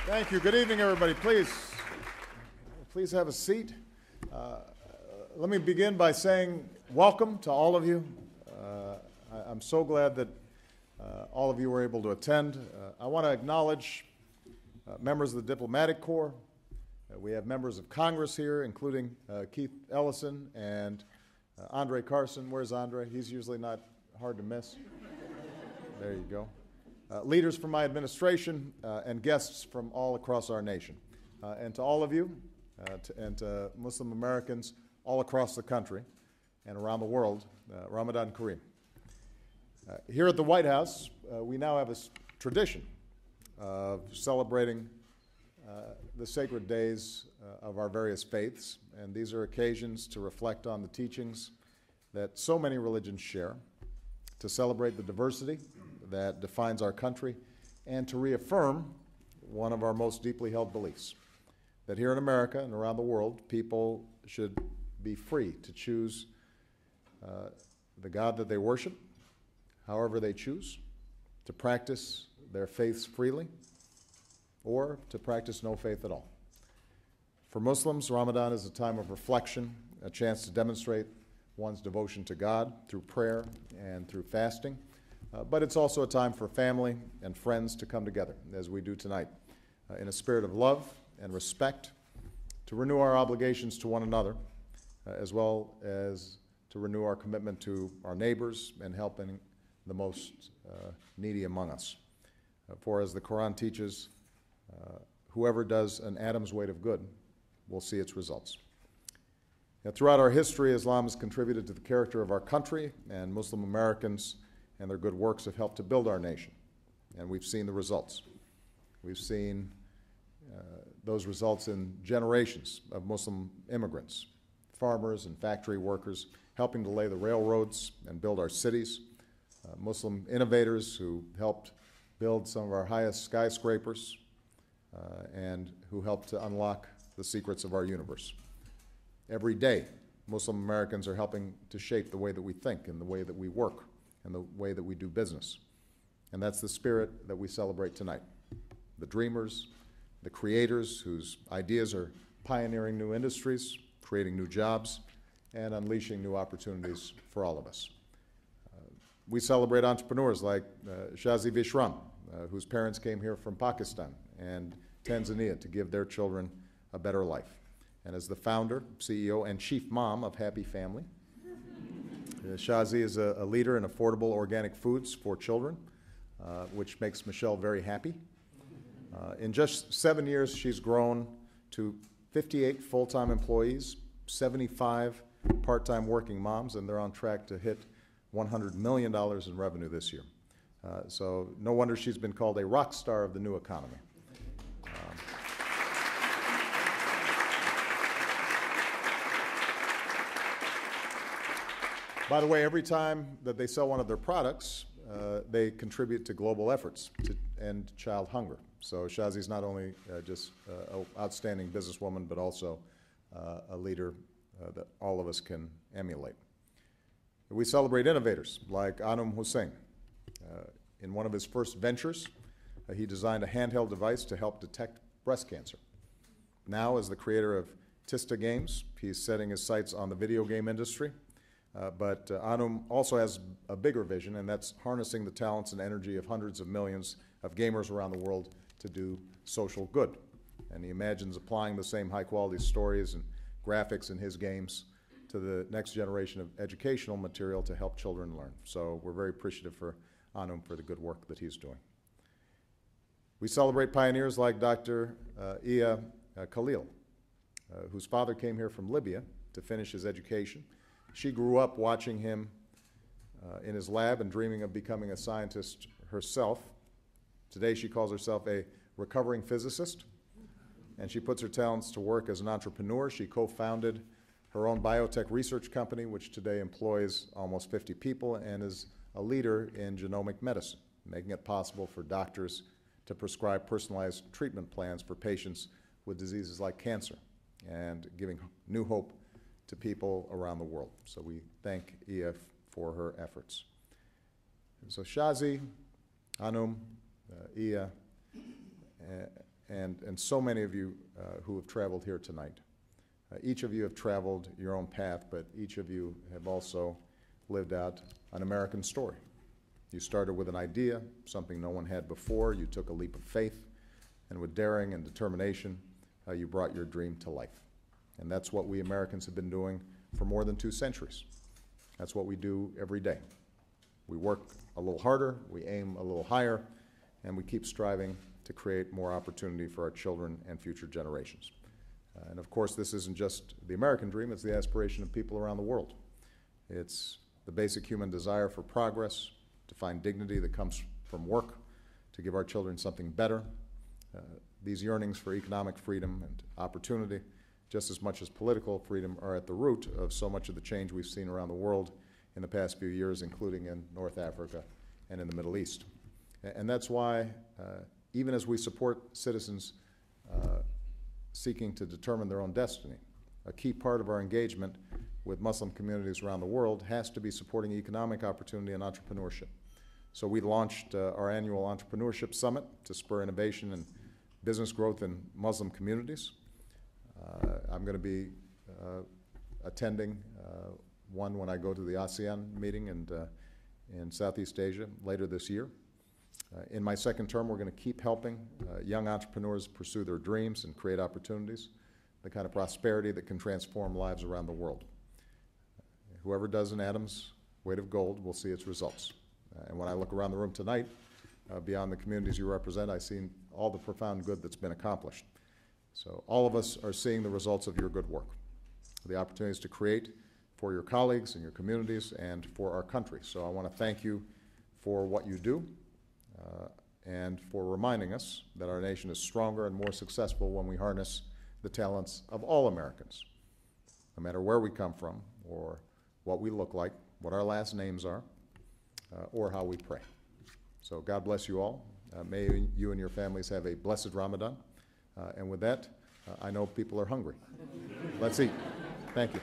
Thank you. Good evening, everybody. Please have a seat. Let me begin by saying welcome to all of you. I'm so glad that all of you were able to attend. I want to acknowledge members of the Diplomatic Corps. We have members of Congress here, including Keith Ellison and Andre Carson. Where's Andre? He's usually not hard to miss. There you go. Leaders from my administration and guests from all across our nation. And to all of you, and to Muslim Americans all across the country and around the world, Ramadan Kareem. Here at the White House, we now have a tradition of celebrating the sacred days of our various faiths, and these are occasions to reflect on the teachings that so many religions share, to celebrate the diversity that defines our country, and to reaffirm one of our most deeply held beliefs, that here in America and around the world, people should be free to choose the God that they worship, however they choose, to practice their faiths freely, or to practice no faith at all. For Muslims, Ramadan is a time of reflection, a chance to demonstrate one's devotion to God through prayer and through fasting. But it's also a time for family and friends to come together, as we do tonight, in a spirit of love and respect, to renew our obligations to one another, as well as to renew our commitment to our neighbors and helping the most needy among us. For as the Quran teaches, whoever does an atom's weight of good will see its results. Now, throughout our history, Islam has contributed to the character of our country, and Muslim Americans and their good works have helped to build our nation, and we've seen the results. We've seen those results in generations of Muslim immigrants, farmers and factory workers helping to lay the railroads and build our cities, Muslim innovators who helped build some of our highest skyscrapers and who helped to unlock the secrets of our universe. Every day, Muslim Americans are helping to shape the way that we think and the way that we work and the way that we do business. And that's the spirit that we celebrate tonight. The dreamers, the creators whose ideas are pioneering new industries, creating new jobs, and unleashing new opportunities for all of us. We celebrate entrepreneurs like Shazi Vishram, whose parents came here from Pakistan and Tanzania to give their children a better life. And as the founder, CEO, and chief mom of Happy Family, Shazi is a leader in affordable organic foods for children, which makes Michelle very happy. In just 7 years, she's grown to 58 full-time employees, 75 part-time working moms, and they're on track to hit $100 million in revenue this year. So no wonder she's been called a rock star of the new economy. By the way, every time that they sell one of their products, they contribute to global efforts to end child hunger. So Shazi's not only just an outstanding businesswoman, but also a leader that all of us can emulate. We celebrate innovators like Anum Hussain. In one of his first ventures, he designed a handheld device to help detect breast cancer. Now, as the creator of Tista Games, he's setting his sights on the video game industry. But Anum also has a bigger vision, and that's harnessing the talents and energy of hundreds of millions of gamers around the world to do social good. And he imagines applying the same high-quality stories and graphics in his games to the next generation of educational material to help children learn. So we're very appreciative for Anum for the good work that he's doing. We celebrate pioneers like Dr. Iya Khalil, whose father came here from Libya to finish his education. She grew up watching him in his lab and dreaming of becoming a scientist herself. Today she calls herself a recovering physicist, and she puts her talents to work as an entrepreneur. She co-founded her own biotech research company, which today employs almost 50 people and is a leader in genomic medicine, making it possible for doctors to prescribe personalized treatment plans for patients with diseases like cancer and giving new hope to people around the world. So we thank Iya for her efforts. And so Shazi, Anum, Iya, and so many of you who have traveled here tonight. Each of you have traveled your own path, but each of you have also lived out an American story. You started with an idea, something no one had before. You took a leap of faith, and with daring and determination, you brought your dream to life. And that's what we Americans have been doing for more than 2 centuries. That's what we do every day. We work a little harder, we aim a little higher, and we keep striving to create more opportunity for our children and future generations. And of course, this isn't just the American dream, it's the aspiration of people around the world. It's the basic human desire for progress, to find dignity that comes from work, to give our children something better. These yearnings for economic freedom and opportunity, just as much as political freedom, are at the root of so much of the change we've seen around the world in the past few years, including in North Africa and in the Middle East. And that's why, even as we support citizens seeking to determine their own destiny, a key part of our engagement with Muslim communities around the world has to be supporting economic opportunity and entrepreneurship. So we launched our annual Entrepreneurship Summit to spur innovation and business growth in Muslim communities. I'm going to be attending one when I go to the ASEAN meeting in Southeast Asia later this year. In my second term, we're going to keep helping young entrepreneurs pursue their dreams and create opportunities, the kind of prosperity that can transform lives around the world. Whoever does an atom's weight of gold will see its results. And when I look around the room tonight, beyond the communities you represent, I see all the profound good that's been accomplished. So all of us are seeing the results of your good work, the opportunities to create for your colleagues and your communities and for our country. So I want to thank you for what you do and for reminding us that our nation is stronger and more successful when we harness the talents of all Americans, no matter where we come from or what we look like, what our last names are, or how we pray. So God bless you all. May you and your families have a blessed Ramadan. And with that, I know people are hungry. Let's eat. Thank you.